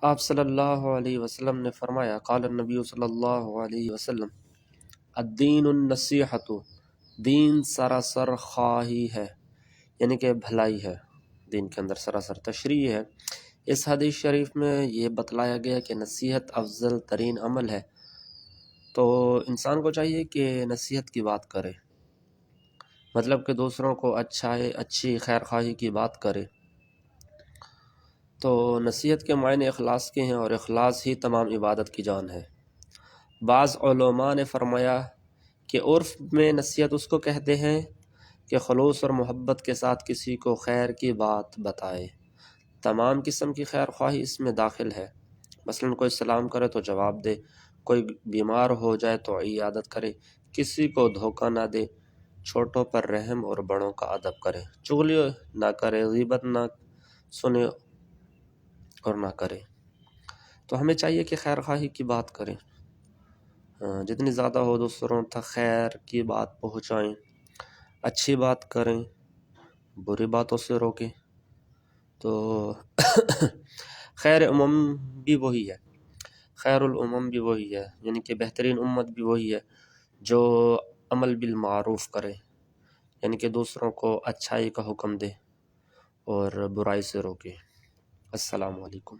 آپ صلی اللہ علیہ وسلم نے فرمایا، قال النبی صلی اللہ علیہ وسلم الدین النصیحۃ، دین سراسر خواہی ہے، یعنی کہ بھلائی ہے، دین کے اندر سراسر تشریح ہے۔ اس حدیث شریف میں یہ بتلایا گیا کہ نصیحت افضل ترین عمل ہے، تو انسان کو چاہیے کہ نصیحت کی بات کرے، مطلب کہ دوسروں کو اچھی خیر خواہی کی بات کرے۔ تو نصیحت کے معنی اخلاص کے ہیں، اور اخلاص ہی تمام عبادت کی جان ہے۔ بعض علماء نے فرمایا کہ عرف میں نصیحت اس کو کہتے ہیں کہ خلوص اور محبت کے ساتھ کسی کو خیر کی بات بتائے۔ تمام قسم کی خیر خواہی اس میں داخل ہے، مثلا کوئی سلام کرے تو جواب دے، کوئی بیمار ہو جائے تو عیادت کرے، کسی کو دھوکہ نہ دے، چھوٹوں پر رحم اور بڑوں کا ادب کرے، چغلی نہ کرے، غیبت نہ سنے اور نہ کرے۔ تو ہمیں چاہیے کہ خیر خواہی کی بات کریں، جتنی زیادہ ہو دوسروں تک خیر کی بات پہنچائیں، اچھی بات کریں، بری باتوں سے روکیں۔ تو خیر امم بھی وہی ہے، خیر الامم بھی وہی ہے، یعنی کہ بہترین امت بھی وہی ہے جو عمل بالمعروف کرے، یعنی کہ دوسروں کو اچھائی کا حکم دے اور برائی سے روکے۔ السلام علیکم۔